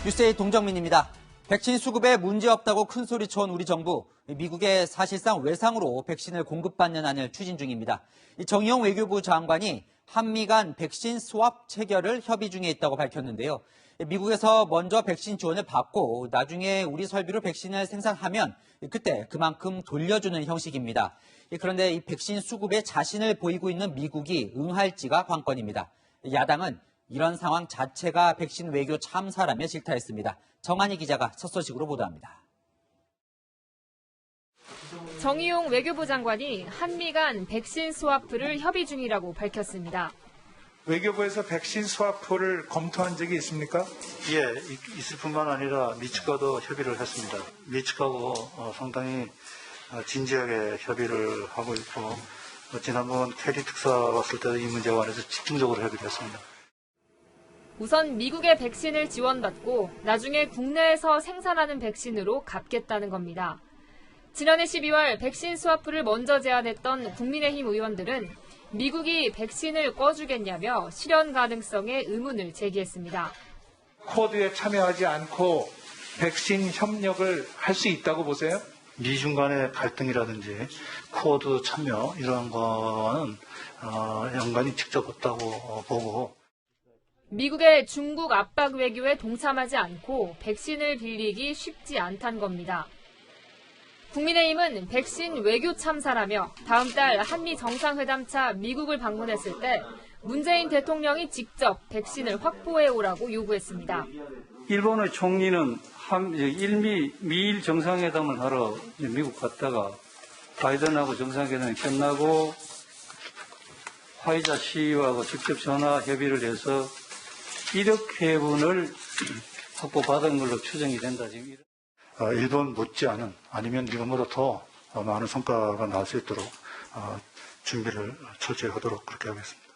뉴스의 동정민입니다. 백신 수급에 문제없다고 큰소리쳐온 우리 정부, 미국의 사실상 외상으로 백신을 공급받는 안을 추진 중입니다. 정의용 외교부 장관이 한미 간 백신 스왑 체결을 협의 중에 있다고 밝혔는데요. 미국에서 먼저 백신 지원을 받고 나중에 우리 설비로 백신을 생산하면 그때 그만큼 돌려주는 형식입니다. 그런데 이 백신 수급에 자신을 보이고 있는 미국이 응할지가 관건입니다. 야당은 이런 상황 자체가 백신 외교 참사라며 질타했습니다. 정한희 기자가 첫 소식으로 보도합니다. 정의용 외교부 장관이 한미 간 백신 스와프를 협의 중이라고 밝혔습니다. 외교부에서 백신 스와프를 검토한 적이 있습니까? 예, 있을 뿐만 아니라 미측과도 협의를 했습니다. 미측하고 상당히 진지하게 협의를 하고 있고 지난번 캐리 특사 왔을 때도 이 문제에 관해서 집중적으로 협의를 했습니다. 우선 미국의 백신을 지원받고 나중에 국내에서 생산하는 백신으로 갚겠다는 겁니다. 지난해 12월 백신 스와프를 먼저 제안했던 국민의힘 의원들은 미국이 백신을 꺼주겠냐며 실현 가능성에 의문을 제기했습니다. 쿼드에 참여하지 않고 백신 협력을 할 수 있다고 보세요? 미중 간의 갈등이라든지 쿼드 참여 이런 거는 연관이 직접 없다고 보고 미국의 중국 압박 외교에 동참하지 않고 백신을 빌리기 쉽지 않다는 겁니다. 국민의힘은 백신 외교 참사라며 다음 달 한미 정상회담차 미국을 방문했을 때 문재인 대통령이 직접 백신을 확보해 오라고 요구했습니다. 일본의 총리는 미일 정상회담을 하러 미국 갔다가 바이든하고 정상회담이 끝나고 화이자 CEO하고 직접 전화 협의를 해서 1억 회분을 확보받은 걸로 추정이 된다. 지금. 일본 못지않은 아니면 미국보다 더 많은 성과가 나올 수 있도록 준비를 철저히 하도록 그렇게 하겠습니다.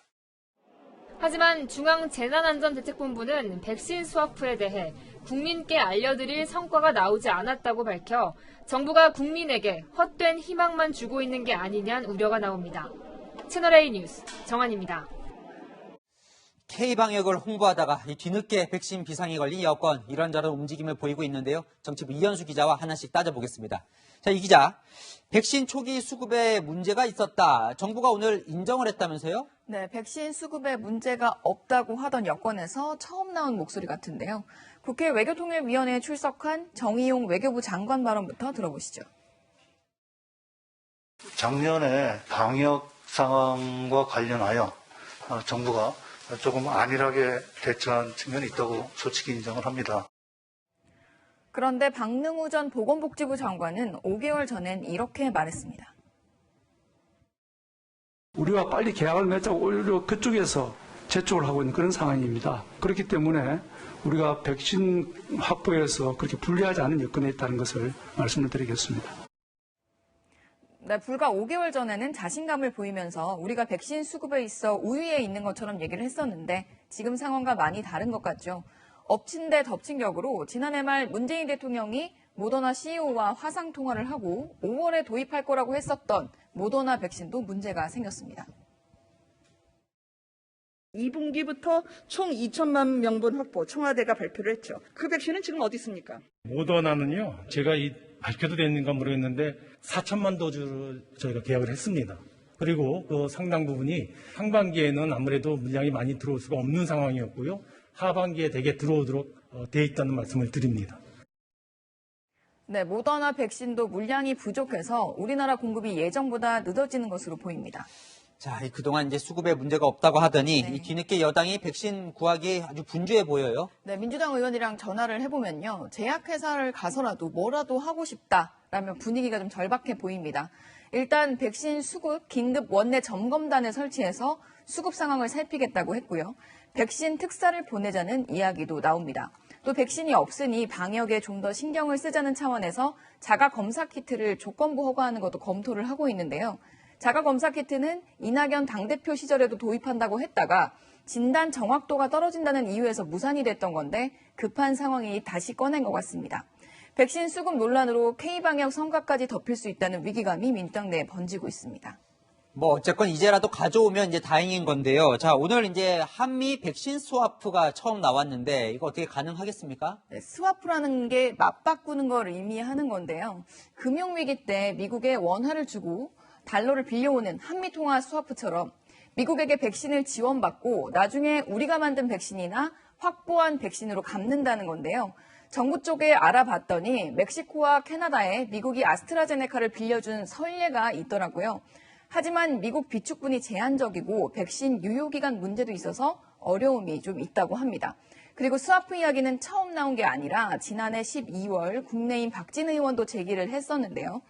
하지만 중앙재난안전대책본부는 백신 스와프에 대해 국민께 알려드릴 성과가 나오지 않았다고 밝혀 정부가 국민에게 헛된 희망만 주고 있는 게 아니냐는 우려가 나옵니다. 채널A 뉴스 정한입니다. K방역을 홍보하다가 뒤늦게 백신 비상이 걸린 여권 이런저런 움직임을 보이고 있는데요. 정치부 이현수 기자와 하나씩 따져보겠습니다. 자, 이 기자, 백신 초기 수급에 문제가 있었다. 정부가 오늘 인정을 했다면서요? 네, 백신 수급에 문제가 없다고 하던 여권에서 처음 나온 목소리 같은데요. 국회 외교통일위원회에 출석한 정의용 외교부 장관 발언부터 들어보시죠. 작년에 방역 상황과 관련하여 정부가 조금 안일하게 대처한 측면이 있다고 솔직히 인정을 합니다. 그런데 박능우 전 보건복지부 장관은 5개월 전엔 이렇게 말했습니다. 우리와 빨리 계약을 맺자고 오히려 그쪽에서 재촉을 하고 있는 그런 상황입니다. 그렇기 때문에 우리가 백신 확보에서 그렇게 불리하지 않은 여건에 있다는 것을 말씀을 드리겠습니다. 네, 불과 5개월 전에는 자신감을 보이면서 우리가 백신 수급에 있어 우위에 있는 것처럼 얘기를 했었는데 지금 상황과 많이 다른 것 같죠. 엎친 데 덮친 격으로 지난해 말 문재인 대통령이 모더나 CEO와 화상 통화를 하고 5월에 도입할 거라고 했었던 모더나 백신도 문제가 생겼습니다. 2분기부터 총 2천만 명분 확보 청와대가 발표를 했죠. 그 백신은 지금 어디 있습니까? 모더나는요. 제가 발표도 됐는가 모르겠는데 4천만 도주를 저희가 계약을 했습니다. 그리고 그 상당 부분이 상반기에는 아무래도 물량이 많이 들어올 수가 없는 상황이었고요. 하반기에 대개 들어오도록 돼 있다는 말씀을 드립니다. 네, 모더나 백신도 물량이 부족해서 우리나라 공급이 예정보다 늦어지는 것으로 보입니다. 자, 그동안 이제 수급에 문제가 없다고 하더니 네. 이 뒤늦게 여당이 백신 구하기 아주 분주해 보여요. 네, 민주당 의원이랑 전화를 해보면요. 제약회사를 가서라도 뭐라도 하고 싶다라면 분위기가 좀 절박해 보입니다. 일단 백신 수급 긴급 원내 점검단을 설치해서 수급 상황을 살피겠다고 했고요. 백신 특사를 보내자는 이야기도 나옵니다. 또 백신이 없으니 방역에 좀 더 신경을 쓰자는 차원에서 자가검사 키트를 조건부 허가하는 것도 검토를 하고 있는데요. 자가검사 키트는 이낙연 당대표 시절에도 도입한다고 했다가 진단 정확도가 떨어진다는 이유에서 무산이 됐던 건데 급한 상황이 다시 꺼낸 것 같습니다. 백신 수급 논란으로 K방역 성과까지 덮일 수 있다는 위기감이 민주당 내에 번지고 있습니다. 뭐 어쨌건 이제라도 가져오면 이제 다행인 건데요. 자, 오늘 이제 한미 백신 스와프가 처음 나왔는데 이거 어떻게 가능하겠습니까? 네, 스와프라는 게 맞바꾸는 걸 의미하는 건데요. 금융위기 때 미국에 원화를 주고 달러를 빌려오는 한미통화 스와프처럼 미국에게 백신을 지원받고 나중에 우리가 만든 백신이나 확보한 백신으로 갚는다는 건데요. 정부 쪽에 알아봤더니 멕시코와 캐나다에 미국이 아스트라제네카를 빌려준 선례가 있더라고요. 하지만 미국 비축분이 제한적이고 백신 유효기간 문제도 있어서 어려움이 좀 있다고 합니다. 그리고 스와프 이야기는 처음 나온 게 아니라 지난해 12월 국내인 박진 의원도 제기를 했었는데요.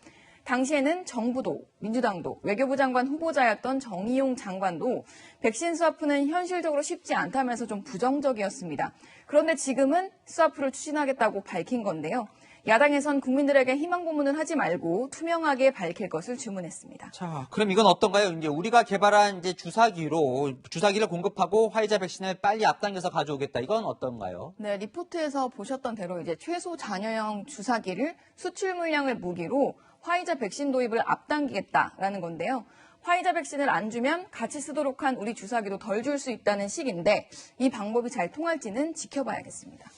당시에는 정부도 민주당도 외교부 장관 후보자였던 정의용 장관도 백신 스와프는 현실적으로 쉽지 않다면서 좀 부정적이었습니다. 그런데 지금은 스와프를 추진하겠다고 밝힌 건데요. 야당에선 국민들에게 희망 고문을 하지 말고 투명하게 밝힐 것을 주문했습니다. 자, 그럼 이건 어떤가요? 이제 우리가 개발한 이제 주사기를 공급하고 화이자 백신을 빨리 앞당겨서 가져오겠다. 이건 어떤가요? 네, 리포트에서 보셨던 대로 이제 최소 잔여형 주사기를 수출 물량을 무기로 화이자 백신 도입을 앞당기겠다라는 건데요. 화이자 백신을 안 주면 같이 쓰도록 한 우리 주사기도 덜 줄 수 있다는 식인데 이 방법이 잘 통할지는 지켜봐야겠습니다.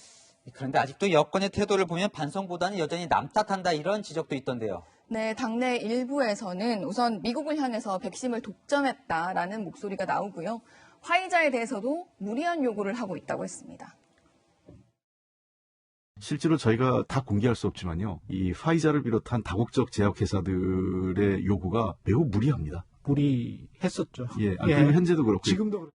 그런데 아직도 여권의 태도를 보면 반성보다는 여전히 남 탓한다 이런 지적도 있던데요. 네, 당내 일부에서는 우선 미국을 향해서 백신을 독점했다라는 목소리가 나오고요. 화이자에 대해서도 무리한 요구를 하고 있다고 했습니다. 실제로 저희가 다 공개할 수 없지만요. 이 화이자를 비롯한 다국적 제약회사들의 요구가 매우 무리합니다. 무리했었죠. 예, 그리고 현재도 그렇고. 지금도 그렇고.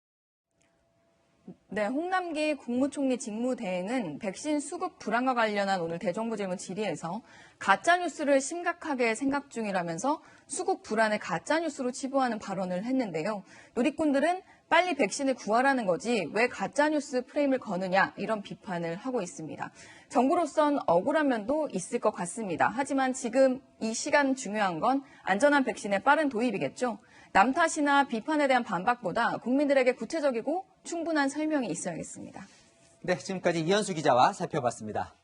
네, 홍남기 국무총리 직무대행은 백신 수급 불안과 관련한 오늘 대정부 질문 질의에서 가짜뉴스를 심각하게 생각 중이라면서 수급 불안을 가짜뉴스로 치부하는 발언을 했는데요. 누리꾼들은 빨리 백신을 구하라는 거지 왜 가짜뉴스 프레임을 거느냐 이런 비판을 하고 있습니다. 정부로선 억울한 면도 있을 것 같습니다. 하지만 지금 이 시간 중요한 건 안전한 백신의 빠른 도입이겠죠. 남 탓이나 비판에 대한 반박보다 국민들에게 구체적이고 충분한 설명이 있어야겠습니다. 네, 지금까지 이현수 기자와 살펴봤습니다.